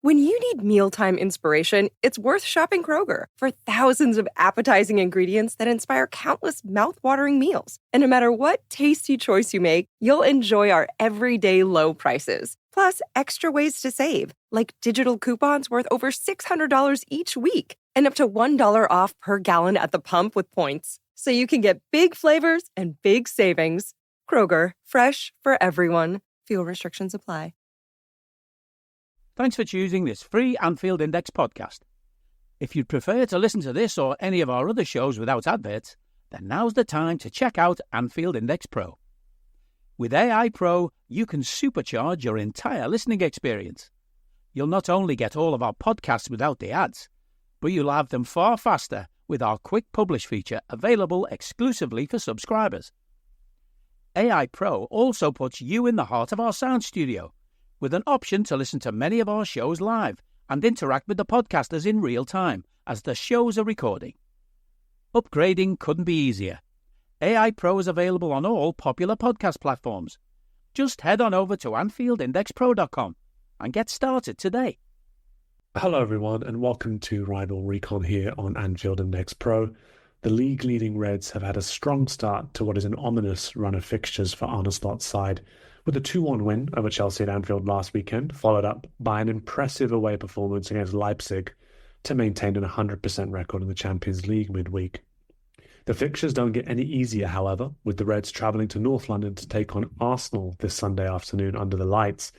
When you need mealtime inspiration, it's worth shopping Kroger for thousands of appetizing ingredients that inspire countless mouthwatering meals. And no matter what tasty choice you make, you'll enjoy our everyday low prices. Plus, extra ways to save, like digital coupons worth over $600 each week and up to $1 off per gallon at the pump with points. So you can get big flavors and big savings. Kroger, fresh for everyone. Fuel restrictions apply. Thanks for choosing this free Anfield Index podcast. If you'd prefer to listen to this or any of our other shows without adverts, then now's the time to check out Anfield Index Pro. With AI Pro, you can supercharge your entire listening experience. You'll not only get all of our podcasts without the ads, but you'll have them far faster with our Quick Publish feature available exclusively for subscribers. AI Pro also puts you in the heart of our sound studio, with an option to listen to many of our shows live and interact with the podcasters in real time as the shows are recording. Upgrading couldn't be easier. AI Pro is available on all popular podcast platforms. Just head on over to anfieldindexpro.com and get started today. Hello everyone and welcome to Rival Recon here on Anfield Index Pro. The league-leading Reds have had a strong start to what is an ominous run of fixtures for Arne Slot's side, with a 2-1 win over Chelsea at Anfield last weekend, followed up by an impressive away performance against Leipzig to maintain an 100% record in the Champions League midweek. The fixtures don't get any easier, however, with the Reds travelling to North London to take on Arsenal this Sunday afternoon under the lights,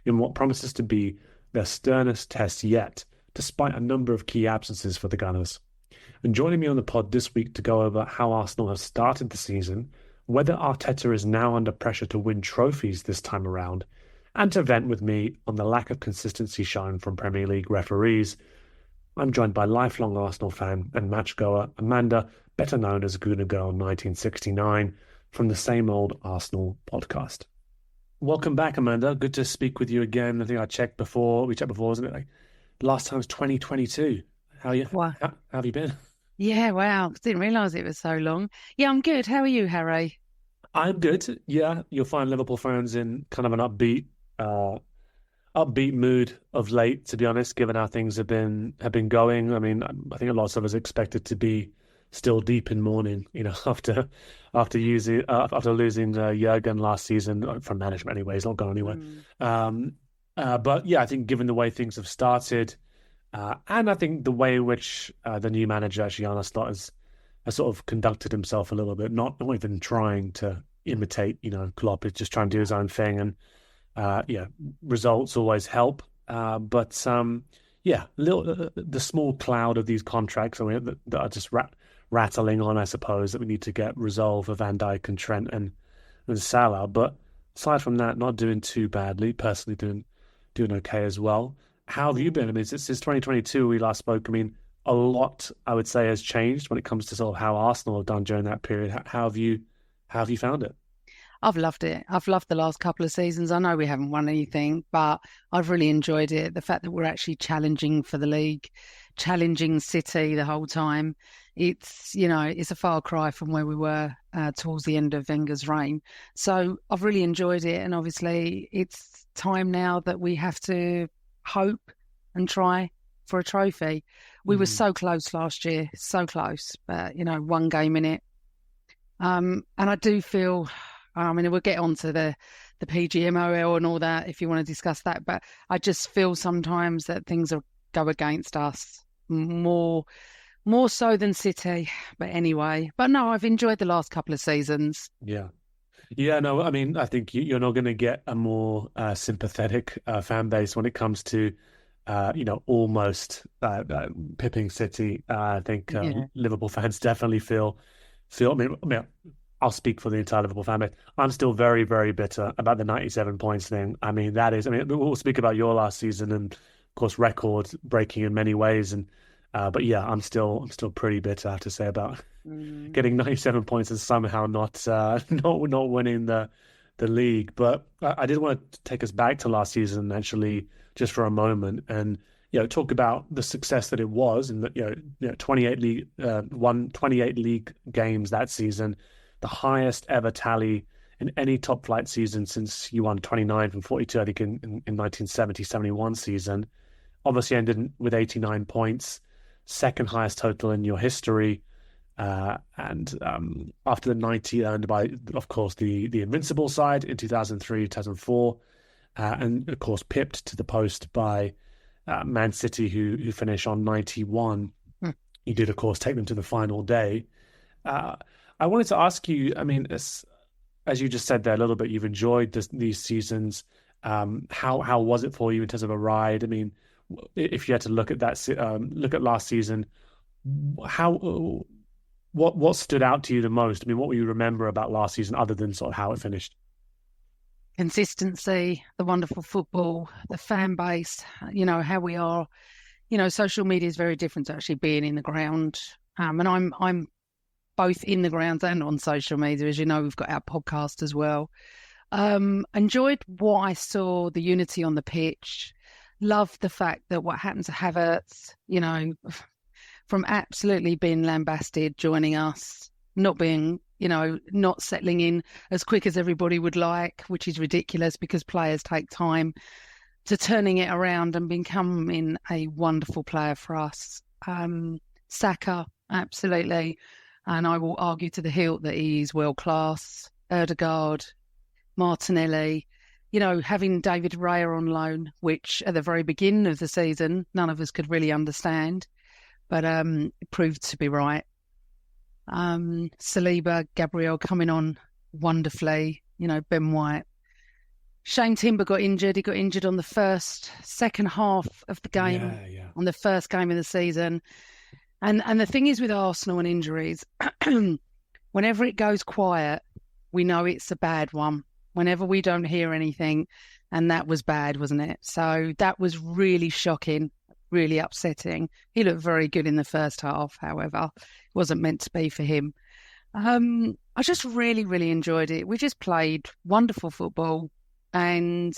in what promises to be their sternest test yet, despite a number of key absences for the Gunners. And joining me on the pod this week to go over how Arsenal have started the season, whether Arteta is now under pressure to win trophies this time around, and to vent with me on the lack of consistency shown from Premier League referees, I'm joined by lifelong Arsenal fan and matchgoer Amanda, better known as Guna Girl 1969, from the Same Old Arsenal podcast. Welcome back, Amanda. Good to speak with you again. I think we checked before, wasn't it? Like, last time was 2022. How have you been? Yeah, wow. Didn't realise it was so long. Yeah, I'm good. How are you, Harry? I'm good. Yeah, you'll find Liverpool fans in kind of an upbeat mood of late, to be honest, given how things have been going. I mean, I think a lot of us expected to be still deep in mourning, after losing Jurgen last season from management anyway. He's not going anywhere. But yeah, I think given the way things have started, and I think the way in which the new manager, actually, Arne Slot, has sort of conducted himself a little bit, not even trying to imitate, Klopp, is just trying to do his own thing. And, results always help. But the small cloud of these contracts that are just rattling on, I suppose, that we need to get resolved for Van Dijk and Trent and Salah. But aside from that, not doing too badly. Personally, doing okay as well. How have you been? I mean, since 2022 we last spoke, I mean, a lot, I would say, has changed when it comes to sort of how Arsenal have done during that period. How have you found it? I've loved it. I've loved the last couple of seasons. I know we haven't won anything, but I've really enjoyed it. The fact that we're actually challenging for the league, challenging City the whole time. It's a far cry from where we were towards the end of Wenger's reign. So I've really enjoyed it. And obviously it's time now that we have to hope and try for a trophy. We were so close last year, so close, but one game in it. And I do feel, we'll get onto the PGMOL and all that if you want to discuss that, but I just feel sometimes that things go against us more so than City. But anyway, no, I've enjoyed the last couple of seasons. Yeah, no, I mean, I think you're not going to get a more sympathetic fan base when it comes to, almost pipping City. I think Liverpool fans definitely feel. I mean, I'll speak for the entire Liverpool fan base. I'm still very, very bitter about the 97 points thing. I mean, we'll speak about your last season and, of course, record breaking in many ways. And but yeah, I'm still pretty bitter, I have to say, about getting 97 points and somehow not winning the league. But I did want to take us back to last season, actually, just for a moment, and talk about the success that it was, and 28 league games that season, the highest ever tally in any top flight season since you won 29 from 42, I think, in 1970-71 season. obviously ended with 89 points, second highest total in your history. And after the 90 earned by, of course, the Invincible side in 2003, 2004, and of course pipped to the post by Man City, who finished on 91. You did, of course, take them to the final day. I wanted to ask you, I mean, as you just said there a little bit, you've enjoyed these seasons. How was it for you in terms of a ride? I mean, if you had to look at that, look at last season, what stood out to you the most? I mean, what will you remember about last season other than sort of how it finished? Consistency, the wonderful football, the fan base, how we are. Social media is very different to actually being in the ground. And I'm both in the ground and on social media. As you know, we've got our podcast as well. Enjoyed what I saw, the unity on the pitch. Loved the fact that what happened to Havertz, from absolutely being lambasted, joining us, not being, not settling in as quick as everybody would like, which is ridiculous because players take time, to turning it around and becoming a wonderful player for us. Saka, absolutely. And I will argue to the hilt that he is world class. Ødegaard, Martinelli, having David Raya on loan, which at the very beginning of the season, none of us could really understand, but it proved to be right. Saliba, Gabriel coming on wonderfully, Ben White. Shane Timber got injured. He got injured on the second half of the game, on the first game of the season. And the thing is with Arsenal and injuries, whenever it goes quiet, we know it's a bad one. Whenever we don't hear anything, and that was bad, wasn't it? So that was really shocking, really upsetting. He looked very good in the first half, however. It wasn't meant to be for him. I just really, really enjoyed it. We just played wonderful football. And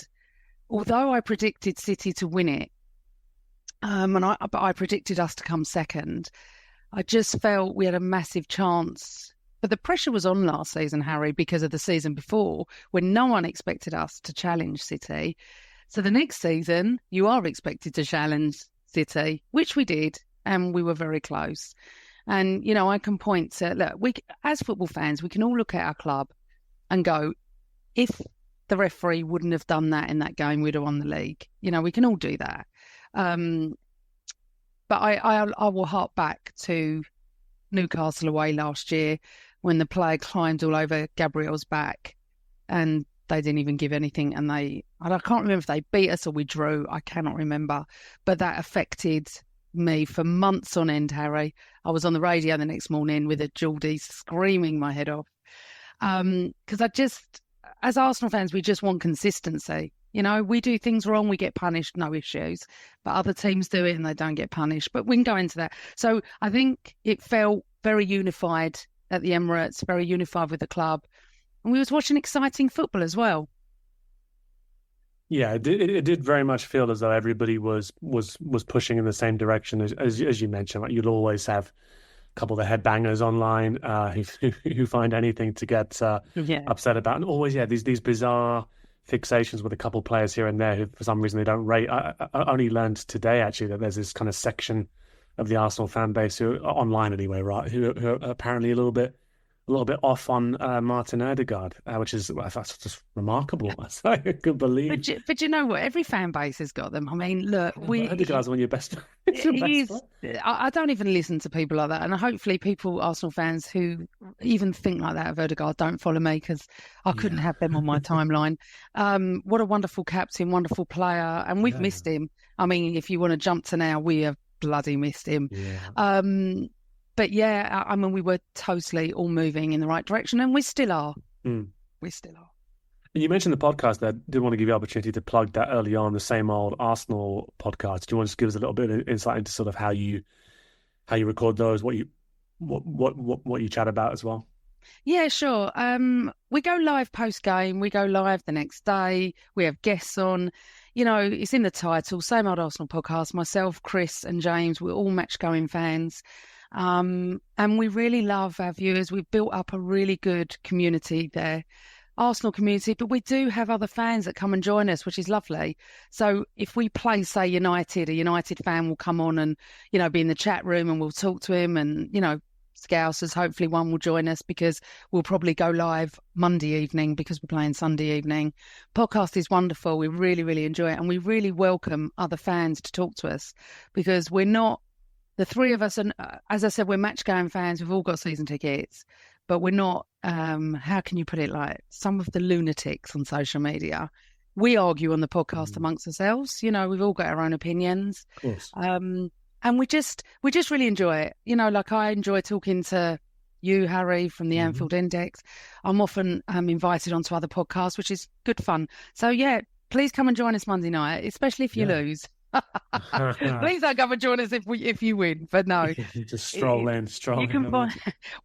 although I predicted City to win it, but I predicted us to come second, I just felt we had a massive chance. But the pressure was on last season, Harry, because of the season before, when no one expected us to challenge City. So the next season, you are expected to challenge City, which we did, and we were very close. And, I can point to, look, as football fans, we can all look at our club and go, if the referee wouldn't have done that in that game, we'd have won the league. We can all do that. But I will hark back to Newcastle away last year when the player climbed all over Gabriel's back and they didn't even give anything. And I can't remember if they beat us or we drew. I cannot remember. But that affected me for months on end, Harry. I was on the radio the next morning with a Geordie screaming my head off. Because as Arsenal fans, we just want consistency. We do things wrong, we get punished, no issues. But other teams do it and they don't get punished. But we can go into that. So I think it felt very unified at the Emirates, very unified with the club. And we was watching exciting football as well. Yeah, it did very much feel as though everybody was pushing in the same direction as you mentioned. Like, you'll always have a couple of the headbangers online who find anything to get upset about, and always these bizarre fixations with a couple of players here and there who for some reason they don't rate. I only learned today actually that there's this kind of section of the Arsenal fan base who online anyway, right, who are apparently a little bit off on Martin Ødegaard, which is that's just remarkable. I could believe. But you know what? Every fan base has got them. I mean, look, Ødegaard's one of your best. I don't even listen to people like that, and hopefully, Arsenal fans who even think like that of Ødegaard don't follow me because I couldn't have them on my timeline. What a wonderful captain, wonderful player, and we've missed him. I mean, if you want to jump to now, we have bloody missed him. Yeah. But I mean, we were totally all moving in the right direction, and we still are. We still are. You mentioned the podcast. I did want to give you the opportunity to plug that early on, the Same Old Arsenal podcast. Do you want to just give us a little bit of insight into sort of how you record those, what you chat about as well? Yeah, sure. We go live post game. We go live the next day. We have guests on. It's in the title, Same Old Arsenal podcast. Myself, Chris, and James, we're all match going fans. And we really love our viewers. We've built up a really good community there. Arsenal community, but we do have other fans that come and join us, which is lovely. So if we play, say, United, a United fan will come on and, be in the chat room and we'll talk to him, and, Scousers, hopefully one will join us because we'll probably go live Monday evening because we're playing Sunday evening. Podcast is wonderful. We really, really enjoy it. And we really welcome other fans to talk to us because we're not, the three of us, and as I said, we're match-going fans. We've all got season tickets, but we're not, how can you put it, like some of the lunatics on social media. We argue on the podcast amongst ourselves. We've all got our own opinions. Of course. And we just really enjoy it. Like I enjoy talking to you, Harry, from the Anfield Index. I'm often invited onto other podcasts, which is good fun. So, yeah, please come and join us Monday night, especially if you lose. Please don't come and join us if you win. But no. Just stroll in. You can find,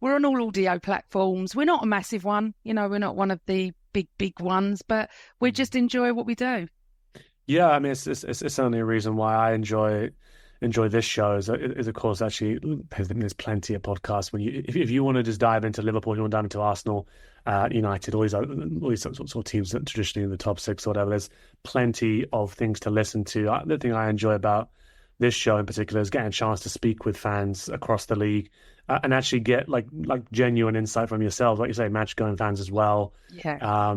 we're on all audio platforms. We're not a massive one. We're not one of the big ones, but we just enjoy what we do. Yeah, I mean, it's only a reason why I enjoy this show is of course actually there's plenty of podcasts when if you want to just dive into Liverpool, you want to dive into Arsenal, United, all these sort of teams that traditionally in the top six or whatever, there's plenty of things to listen to. The thing I enjoy about this show in particular is getting a chance to speak with fans across the league and actually get like genuine insight from yourselves, like you say, match going fans as well. Yeah.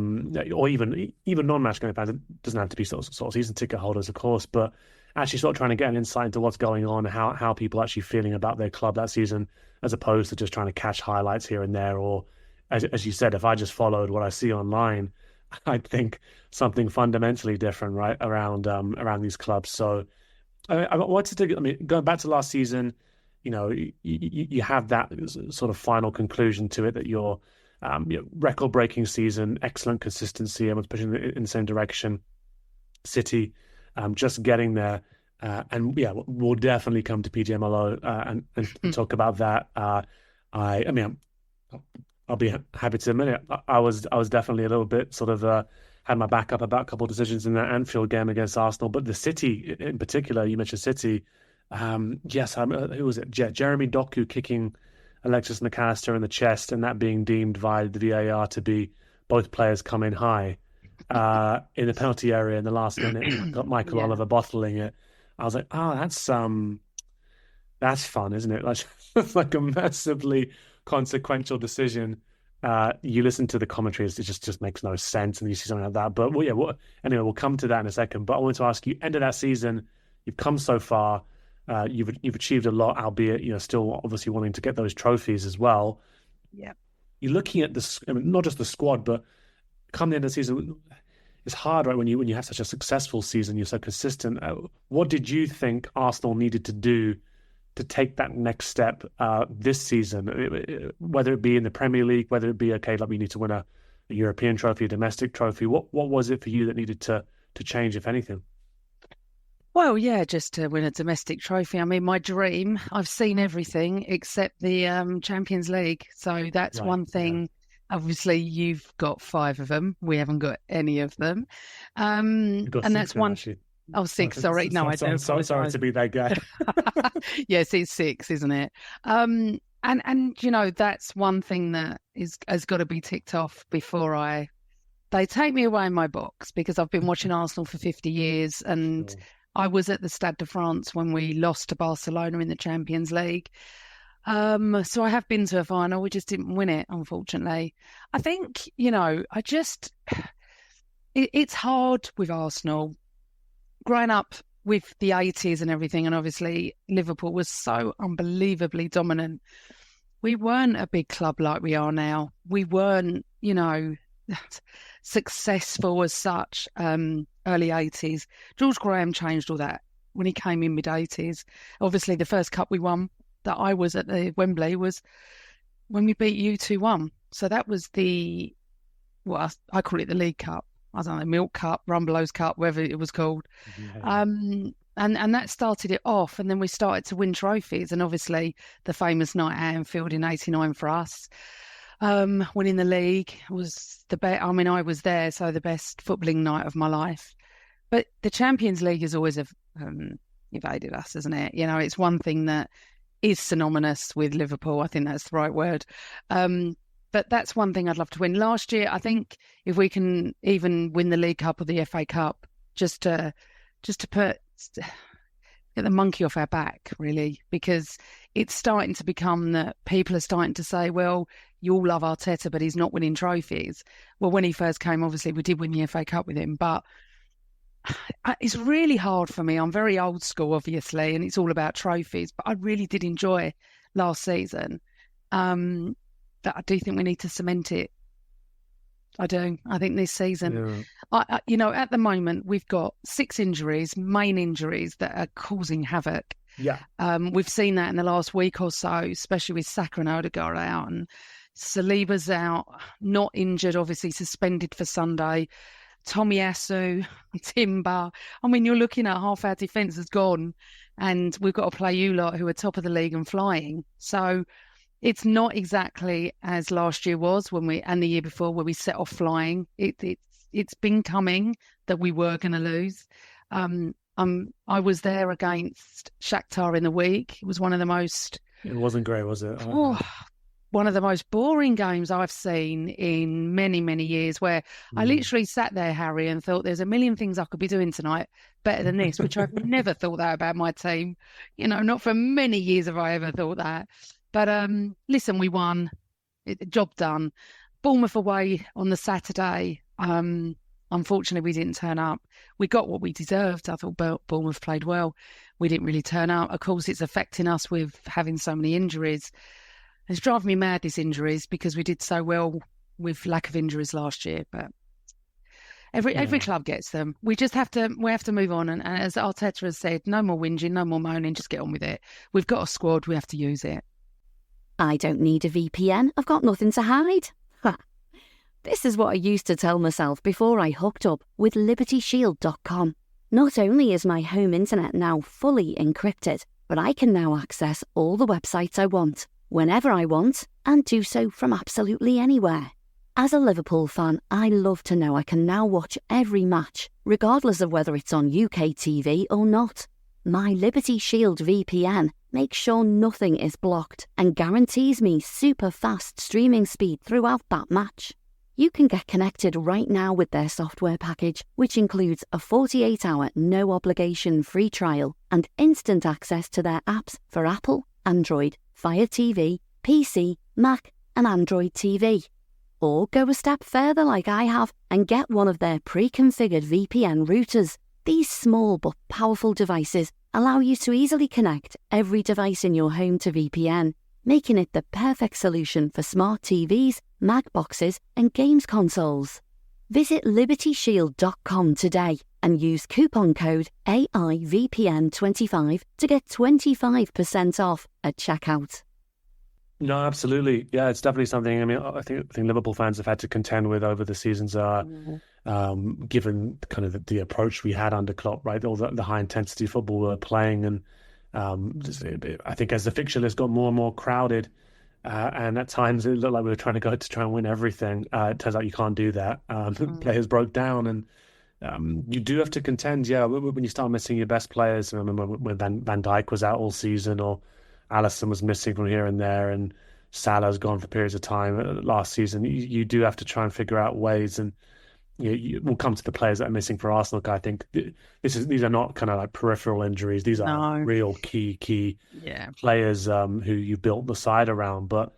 Or even non-match going fans. It doesn't have to be sort of season ticket holders, of course, but actually sort of trying to get an insight into what's going on and how people are actually feeling about their club that season, as opposed to just trying to catch highlights here and there. Or as you said, if I just followed what I see online, I'd think something fundamentally different, right, around these clubs. So I wanted to, going back to last season, you have that sort of final conclusion to it, that your record-breaking season, excellent consistency, and was pushing in the same direction. City, just getting there, and we'll definitely come to PGMLO and talk about that. I'll be happy to admit it. I was definitely a little bit sort of had my back up about a couple of decisions in that Anfield game against Arsenal, but the City in particular. You mentioned City. Yes, who was it? Jeremy Doku kicking Alexis McAllister in the chest, and that being deemed via the VAR to be both players come in high. In the penalty area in the last minute, got Michael Oliver bottling it. I was like, oh, that's fun, isn't it? Like, it's like a massively consequential decision. You listen to the commentaries, it just makes no sense, and you see something like that. But anyway, we'll come to that in a second. But I wanted to ask you, end of that season, you've come so far, you've achieved a lot, albeit still obviously wanting to get those trophies as well. Yeah, you're looking at this, not just the squad, but come the end of the season, it's hard, right? When you have such a successful season, you're so consistent. What did you think Arsenal needed to do to take that next step this season? Whether it be in the Premier League, whether it be we need to win a European trophy, a domestic trophy. What was it for you that needed to change, if anything? Well, yeah, just to win a domestic trophy. I mean, my dream. I've seen everything except the Champions League, so that's one thing. Yeah. Obviously, you've got 5 of them. We haven't got any of them. And that's one. Actually. Oh, 6. Sorry. No, I don't. Sorry to be that guy. Yes, it's 6, isn't it? And that's one thing that has got to be ticked off before they take me away in my box, because I've been watching Arsenal for 50 years, and I was at the Stade de France when we lost to Barcelona in the Champions League. So I have been to a final. We just didn't win it, unfortunately. I think, it's hard with Arsenal. Growing up with the 80s and everything, and obviously Liverpool was so unbelievably dominant. We weren't a big club like we are now. We weren't, successful as such, early 80s. George Graham changed all that when he came in mid-80s. Obviously, the first cup we won that I was at the Wembley was when we beat you 2-1. So that was I call it the League Cup. I don't know, Milk Cup, Rumbelows Cup, whatever it was called. Yeah. And that started it off. And then we started to win trophies. And obviously the famous night at Anfield in 89 for us, winning the league was the best. I mean, I was there, so the best footballing night of my life. But the Champions League has always evaded us, isn't it? It's one thing that is synonymous with Liverpool. I think that's the right word. But that's one thing I'd love to win. Last year, I think if we can even win the League Cup or the FA Cup, just to get the monkey off our back, really, because it's starting to become that people are starting to say, well, you all love Arteta, but he's not winning trophies. Well, when he first came, obviously, we did win the FA Cup with him, but it's really hard for me. I'm very old school, obviously, and it's all about trophies, but I really did enjoy last season. That I do think we need to cement it. I do. I think this season, at the moment, we've got 6 injuries, main injuries that are causing havoc. Yeah. We've seen that in the last week or so, especially with Saka and Odegaard out, and Saliba's out, not injured, obviously suspended for Sunday. Tomiyasu, Timber. I mean, you're looking at half our defence has gone, and we've got to play you lot who are top of the league and flying. So it's not exactly as last year was and the year before where we set off flying. It's been coming that we were going to lose. I was there against Shakhtar in the week. It was one of the most. It wasn't great, was it? One of the most boring games I've seen in many, many years, where I literally sat there, Harry, and thought there's a million things I could be doing tonight better than this, which I've never thought that about my team. Not for many years have I ever thought that. But listen, we won. Job done. Bournemouth away on the Saturday. Unfortunately, we didn't turn up. We got what we deserved. I thought Bournemouth played well. We didn't really turn up. Of course, it's affecting us with having so many injuries. It's driving me mad, these injuries, because we did so well with lack of injuries last year. But every club gets them. We have to move on. And as Arteta has said, no more whinging, no more moaning, just get on with it. We've got a squad, we have to use it. I don't need a VPN. I've got nothing to hide. This is what I used to tell myself before I hooked up with LibertyShield.com. Not only is my home internet now fully encrypted, but I can now access all the websites I want, whenever I want, and do so from absolutely anywhere. As a Liverpool fan, I love to know I can now watch every match, regardless of whether it's on UK TV or not. My Liberty Shield VPN makes sure nothing is blocked and guarantees me super fast streaming speed throughout that match. You can get connected right now with their software package, which includes a 48-hour no-obligation free trial and instant access to their apps for Apple, Android, Fire TV, PC, Mac and Android TV. Or go a step further like I have and get one of their pre-configured VPN routers. These small but powerful devices allow you to easily connect every device in your home to VPN, making it the perfect solution for smart TVs, Mac boxes and games consoles. Visit LibertyShield.com today and use coupon code AIVPN25 to get 25% off at checkout. No, absolutely. Yeah, it's definitely something. I mean, I think Liverpool fans have had to contend with over the seasons, given kind of the approach we had under Klopp, right? All the high intensity football we were playing, and I think as the fixture list got more and more crowded, and at times it looked like we were trying to try and win everything. It turns out you can't do that. Players broke down, and you do have to contend. Yeah, when you start missing your best players. I remember when Van Dijk was out all season, or Alisson was missing from here and there, and Salah's gone for periods of time last season. You do have to try and figure out ways, and we'll come to the players that are missing for Arsenal. I think these are not kind of like peripheral injuries. These are real key players who you built the side around. But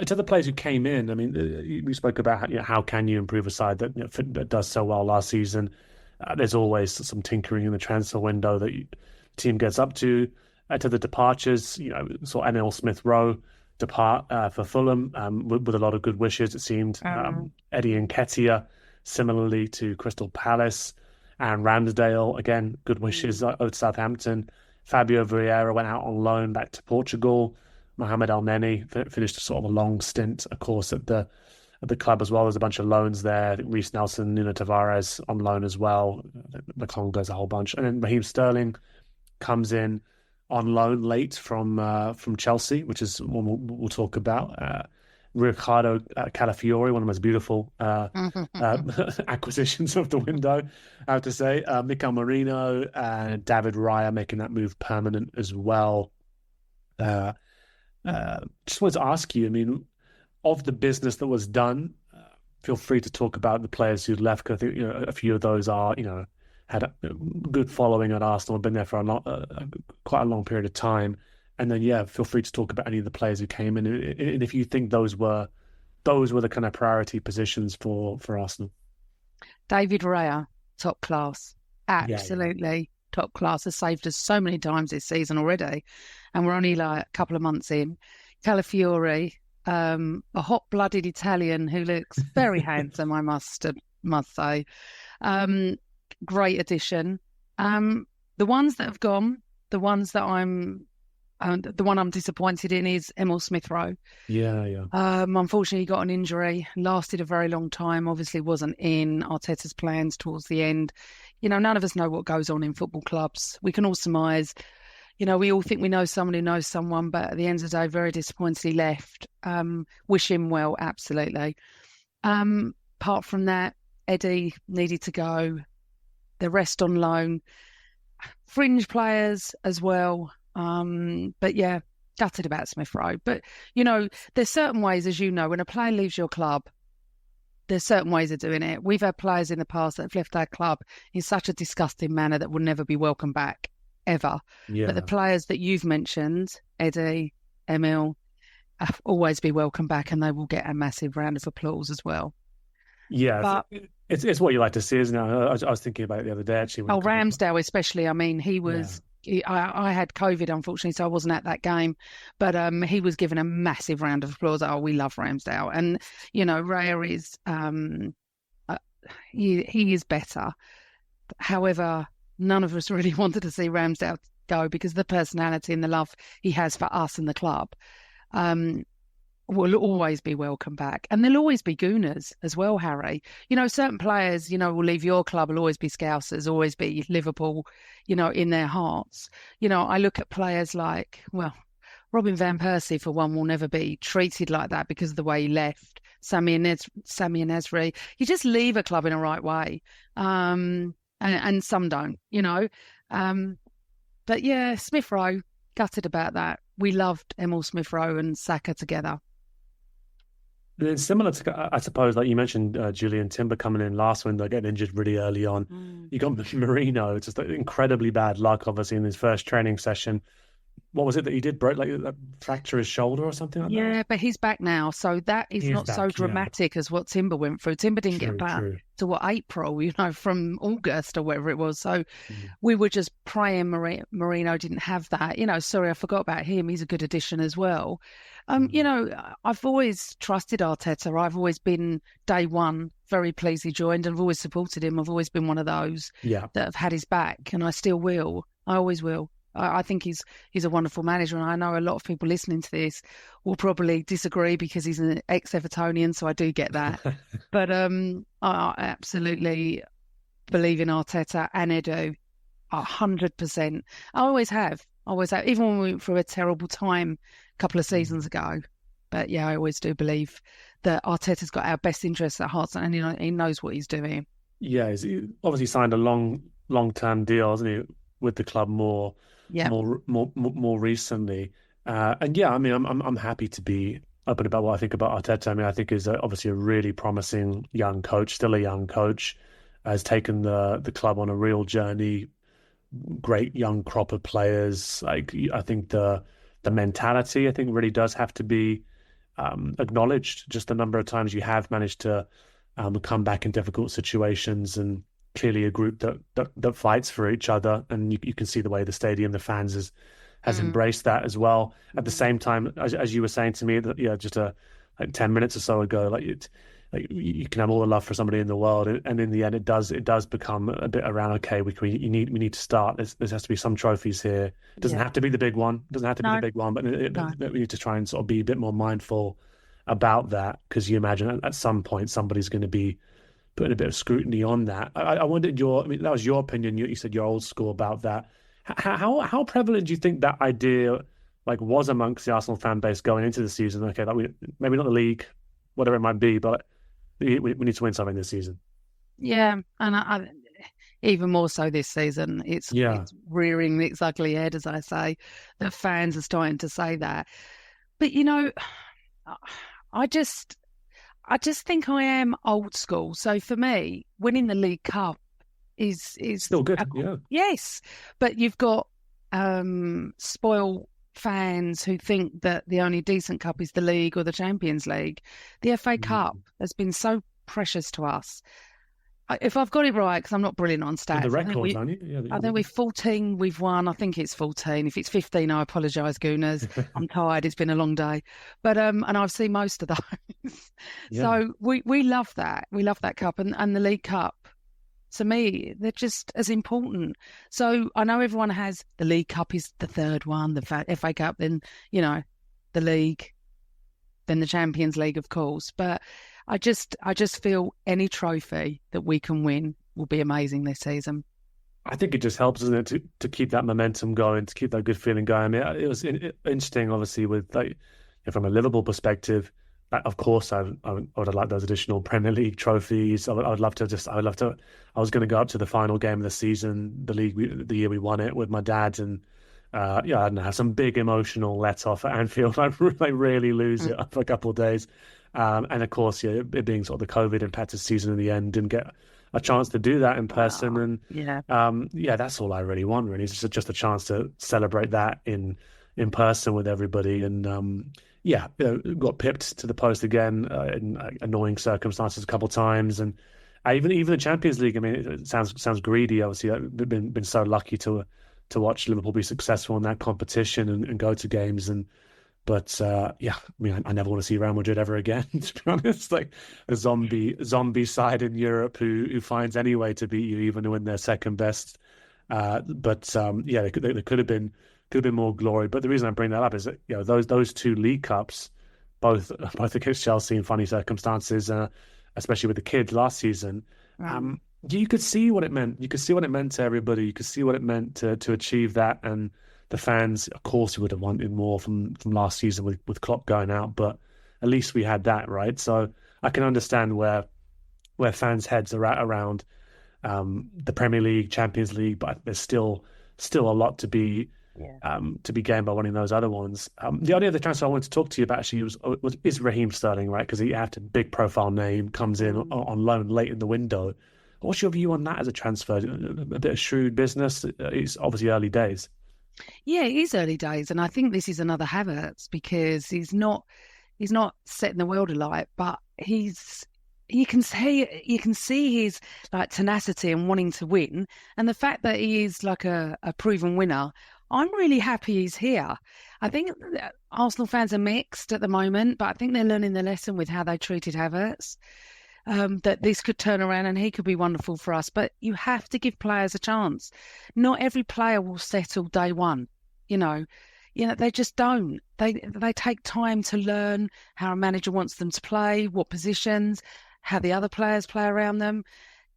to the players who came in, I mean, we spoke about how can you improve a side that does so well last season. There's always some tinkering in the transfer window that the team gets up to. To the departures, saw Emile Smith-Rowe depart for Fulham with a lot of good wishes, it seemed. Eddie Nketiah, similarly to Crystal Palace. And Ramsdale, again, good wishes over to Southampton. Fabio Vieira went out on loan back to Portugal. Mohamed Elneny finished sort of a long stint, of course, at the club as well. There's a bunch of loans there. I think Reece Nelson, Nuno Tavares on loan as well. The Congo's a whole bunch. And then Raheem Sterling comes in on loan late from Chelsea, which is one we'll talk about. Ricardo Calafiori, one of the most beautiful acquisitions of the window, I have to say. Mikel Merino and David Raya making that move permanent as well. Just wanted to ask you, I mean, of the business that was done, feel free to talk about the players who left. 'Cause I think a few of those are had a good following at Arsenal, been there for quite a long period of time. And then feel free to talk about any of the players who came in, and if you think those were the kind of priority positions for Arsenal. David Raya, top class, absolutely top class. Has saved us so many times this season already, and we're only like a couple of months in. Calafiori, a hot-blooded Italian who looks very handsome, I must say. Great addition. The ones that have gone, the one I'm disappointed in is Emil Smith-Rowe. Yeah. Unfortunately, he got an injury, lasted a very long time, obviously wasn't in Arteta's plans towards the end. None of us know what goes on in football clubs. We can all surmise. We all think we know someone who knows someone, but at the end of the day, very disappointed he left. Wish him well, absolutely. Apart from that, Eddie needed to go. The rest on loan. Fringe players as well. But yeah, gutted about Smith-Rowe. But, there's certain ways, as you know, when a player leaves your club, there's certain ways of doing it. We've had players in the past that have left our club in such a disgusting manner that will never be welcome back, ever. Yeah. But the players that you've mentioned, Eddie, Emil, always be welcome back, and they will get a massive round of applause as well. Yeah, but it's what you like to see, isn't it? I was thinking about it the other day, actually. Ramsdale especially. I mean, he was... Yeah. I had COVID, unfortunately, so I wasn't at that game. But he was given a massive round of applause. Oh, we love Ramsdale. And, Raya is... he is better. However, none of us really wanted to see Ramsdale go because of the personality and the love he has for us and the club. Will always be welcome back. And there'll always be gooners as well, Harry. Certain players, will leave your club, will always be Scousers, always be Liverpool, in their hearts. I look at players like, Robin Van Persie, for one, will never be treated like that because of the way he left. Sammy and Esri. You just leave a club in a right way. And some don't, But yeah, Smith-Rowe, gutted about that. We loved Emil Smith-Rowe and Saka together. It's similar to, I suppose, like you mentioned, Julian Timber coming in last window, getting injured really early on. You got Marino, just incredibly bad luck, obviously, in his first training session. What was it that he did? Broke, fracture his shoulder or something like that? Yeah, but he's back now, so that is not so dramatic as what Timber went through. Timber didn't get back to April, from August or whatever it was. So we were just praying Marino didn't have that. Sorry, I forgot about him. He's a good addition as well. I've always trusted Arteta. I've always been day one very pleased he joined, and I've always supported him. I've always been one of those that have had his back, and I still will. I always will. I think he's a wonderful manager, and I know a lot of people listening to this will probably disagree because he's an ex-Evertonian, so I do get that. But I absolutely believe in Arteta and Edu 100%. I always have, even when we went through a terrible time a couple of seasons ago. But yeah, I always do believe that Arteta's got our best interests at heart, and he knows what he's doing. Yeah, he's obviously signed a long-term deal, hasn't he, with the club more recently. And yeah, I mean, I'm happy to be open about what I think about Arteta. I mean, I think he's obviously a really promising young coach, still a young coach, has taken the club on a real journey. Great young crop of players. I think the mentality, I think, really does have to be acknowledged. Just the number of times you have managed to come back in difficult situations, and clearly a group that fights for each other, and you can see the way the stadium, the fans has embraced that as well. At the same time, as you were saying to me, just 10 minutes or so ago, you can have all the love for somebody in the world, and in the end, it does become a bit around. Okay, we need to start. There has to be some trophies here. It doesn't have to be the big one. It doesn't have to be the big one, but we need to try and sort of be a bit more mindful about that, because you imagine at some point somebody's going to be putting a bit of scrutiny on that. I wondered that was your opinion. You said you're old school about that. How prevalent do you think that idea was amongst the Arsenal fan base going into the season? Okay, maybe not the league, whatever it might be, but we need to win something this season. Yeah, and I even more so this season. It's rearing its ugly head, as I say. The fans are starting to say that. But I just think I am old school. So for me, winning the League Cup is Still good, yeah. Yes, but you've got spoiled fans who think that the only decent cup is the league or the Champions League. The FA Cup has been so precious to us. If I've got it right, because I'm not brilliant on stats. The records, aren't you? Yeah, I think we've 14 we've won. I think it's 14. If it's 15, I apologise, Gooners. I'm tired. It's been a long day. But and I've seen most of those. Yeah. So we love that. We love that cup. And the League Cup, to me, they're just as important. So I know everyone has the League Cup is the third one, the FA Cup, then, the league, then the Champions League, of course. But I just feel any trophy that we can win will be amazing this season. I think it just helps, doesn't it, to keep that momentum going, to keep that good feeling going. I mean, it was interesting, obviously, with from a Liverpool perspective. Of course, I would have liked those additional Premier League trophies. I was going to go up to the final game of the season, the year we won it, with my dad, and I don't know, have some big emotional let off at Anfield. I really lose it for a couple of days. And of course, it being sort of the COVID impacted season in the end, didn't get a chance to do that in person. Wow. And that's all I really want, really. It's just a chance to celebrate that in person with everybody. And got pipped to the post again in annoying circumstances a couple of times. And even the Champions League, I mean, it sounds greedy. Obviously, I've been so lucky to watch Liverpool be successful in that competition and go to games. But I mean, I never want to see Real Madrid ever again, to be honest. Like a zombie side in Europe who finds any way to beat you, even when they're second best. There could have been more glory. But the reason I bring that up is that those two League Cups, both against Chelsea in funny circumstances, especially with the kids last season. You could see what it meant. You could see what it meant to everybody. You could see what it meant to achieve that. And the fans, of course, would have wanted more from last season with Klopp going out, but at least we had that, right? So I can understand where fans' heads are at around the Premier League, Champions League, but there's still a lot to be gained by winning those other ones. The only other transfer I wanted to talk to you about actually is Raheem Sterling, right? Because he had a big profile name, comes in on loan late in the window. What's your view on that as a transfer? A bit of shrewd business. It's obviously early days. Yeah, it is early days, and I think this is another Havertz because he's not setting the world alight, but you can see his like tenacity and wanting to win, and the fact that he is like a proven winner. I'm really happy he's here. I think Arsenal fans are mixed at the moment, but I think they're learning the lesson with how they treated Havertz. That this could turn around and he could be wonderful for us. But you have to give players a chance. Not every player will settle day one. They just don't. They take time to learn how a manager wants them to play, what positions, how the other players play around them.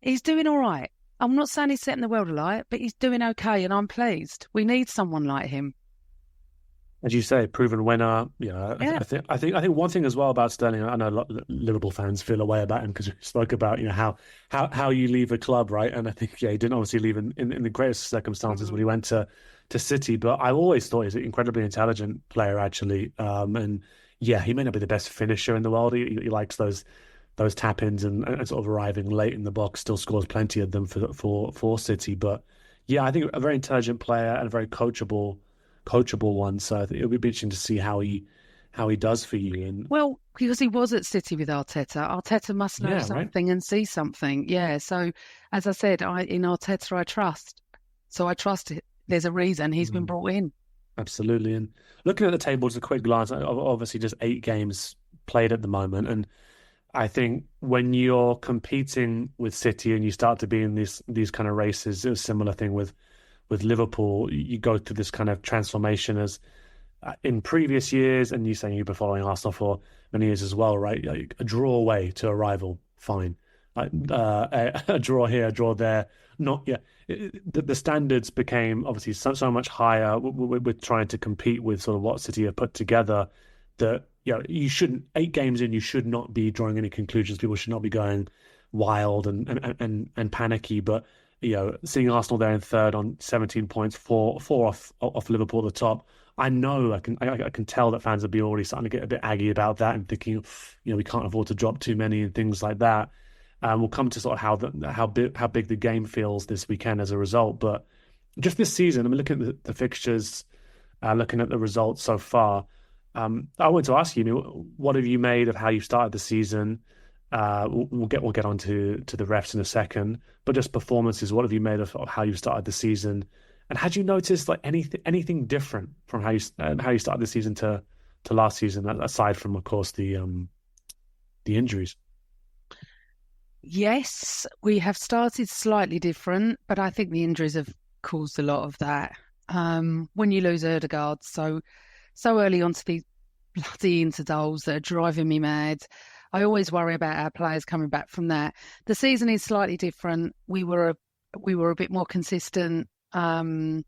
He's doing all right. I'm not saying he's setting the world alight, but he's doing okay, and I'm pleased. We need someone like him. As you say, proven winner. I think one thing as well about Sterling, I know a lot of Liverpool fans feel a way about him because we spoke about how you leave a club, right? And I think he didn't obviously leave in the greatest circumstances when he went to City. But I always thought he's an incredibly intelligent player, actually. He may not be the best finisher in the world. He likes those tap-ins and sort of arriving late in the box. Still scores plenty of them for City. But I think a very intelligent player and a very coachable one. So I think it'll be interesting to see how he does for you. And well, because he was at City with Arteta. Arteta must know something and see something. Yeah. So as I said, in Arteta I trust. So I trust it. There's a reason he's been brought in. Absolutely. And looking at the table, just a quick glance. Obviously, just 8 games played at the moment, and I think when you're competing with City and you start to be in these kind of races, it was a similar thing with Liverpool. You go through this kind of transformation as in previous years, and you've been following Arsenal for many years as well, right? Like a draw away to a rival, fine. A draw here, a draw there. The standards became obviously so much higher with trying to compete with sort of what City have put together. That you shouldn't 8 games in, you should not be drawing any conclusions. People should not be going wild and panicky. But seeing Arsenal there in third on 17 points, four off Liverpool at the top. I know I can tell that fans will be already starting to get a bit aggy about that and thinking, we can't afford to drop too many and things like that. We'll come to sort of how big the game feels this weekend as a result. But just this season, looking at the fixtures, looking at the results so far, I wanted to ask you, what have you made of how you started the season? We'll get on to the refs in a second, but just performances. What have you made of how you started the season? And had you noticed anything different from how you started the season to last season, aside from, of course, the injuries? Yes, we have started slightly different, but I think the injuries have caused a lot of that. When you lose Ødegaard so early onto these bloody intervals that are driving me mad, I always worry about our players coming back from that. The season is slightly different. We were a bit more consistent. Played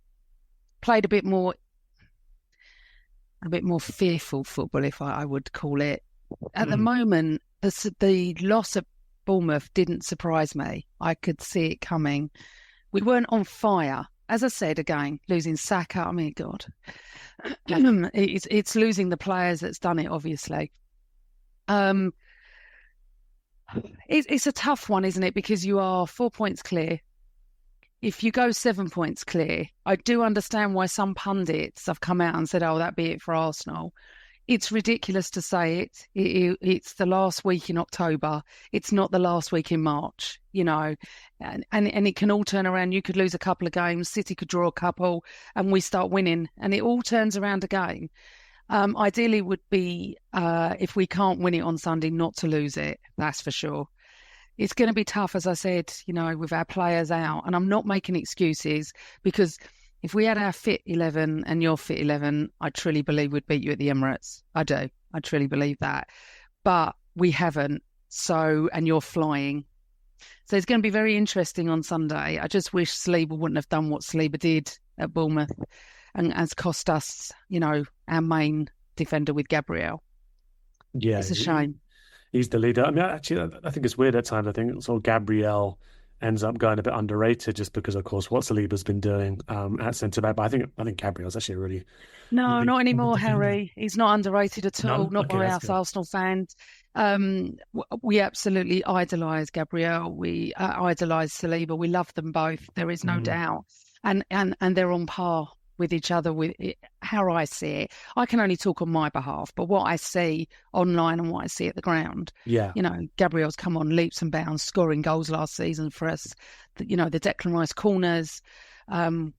a bit more fearful football, if I would call it. At the moment, the loss at Bournemouth didn't surprise me. I could see it coming. We weren't on fire. As I said, again, losing Saka, I mean, God. It's losing the players that's done it, obviously. It's a tough one, isn't it? Because you are 4 points clear. If you go 7 points clear, I do understand why some pundits have come out and said, that'd be it for Arsenal. It's ridiculous to say it. It's the last week in October. It's not the last week in March, and it can all turn around. You could lose a couple of games, City could draw a couple, and we start winning, and it all turns around again. Ideally would be, if we can't win it on Sunday, not to lose it. That's for sure. It's going to be tough, as I said, with our players out. And I'm not making excuses, because if we had our fit 11 and your fit 11, I truly believe we'd beat you at the Emirates. I do. I truly believe that. But we haven't. And you're flying. So it's going to be very interesting on Sunday. I just wish Saliba wouldn't have done what Saliba did at Bournemouth and has cost us, our main defender with Gabriel. Yeah. It's a shame. He's the leader. Actually, I think it's weird at times. I think sort of Gabriel ends up going a bit underrated just because, of course, what Saliba's been doing at centre-back. But I think Gabriel's actually really... No, not anymore, Harry. He's not underrated at all, not by us Arsenal fans. We absolutely idolise Gabriel. We idolise Saliba. We love them both. There is no doubt. And they're on par with each other, with how I see it. I can only talk on my behalf, but what I see online and what I see at the ground, Gabriel's come on leaps and bounds, scoring goals last season for us. The Declan Rice corners,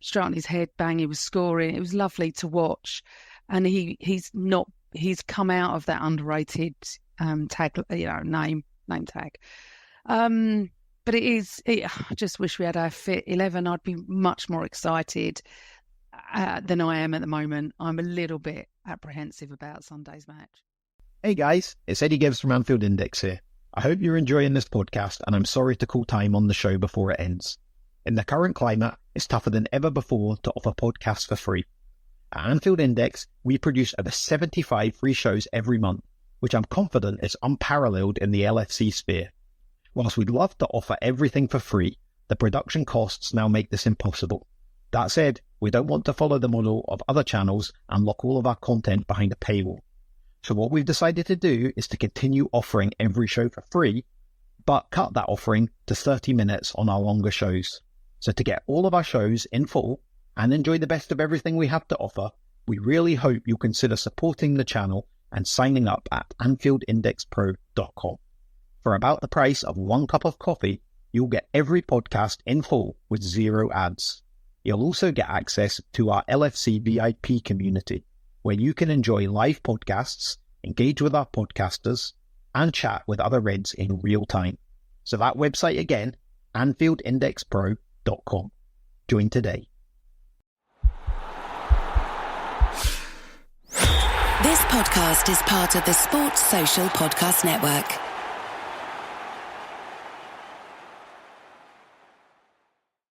straight on his head, bang, he was scoring. It was lovely to watch, and he's come out of that underrated tag, name tag. But I just wish we had our fit 11. I'd be much more excited than I am at the moment. I'm a little bit apprehensive about Sunday's match. Hey guys, it's Eddie Gibbs from Anfield Index here. I hope you're enjoying this podcast, and I'm sorry to call time on the show before it ends. In the current climate, it's tougher than ever before to offer podcasts for free. At Anfield Index, we produce over 75 free shows every month, which I'm confident is unparalleled in the LFC sphere. Whilst we'd love to offer everything for free, the production costs now make this impossible. That said, we don't want to follow the model of other channels and lock all of our content behind a paywall. So what we've decided to do is to continue offering every show for free, but cut that offering to 30 minutes on our longer shows. So to get all of our shows in full and enjoy the best of everything we have to offer, we really hope you'll consider supporting the channel and signing up at anfieldindexpro.com. For about the price of 1 cup of coffee, you'll get every podcast in full with 0 ads. You'll also get access to our LFC VIP community, where you can enjoy live podcasts, engage with our podcasters, and chat with other Reds in real time. So that website again, anfieldindexpro.com. Join today. This podcast is part of the Sports Social Podcast Network.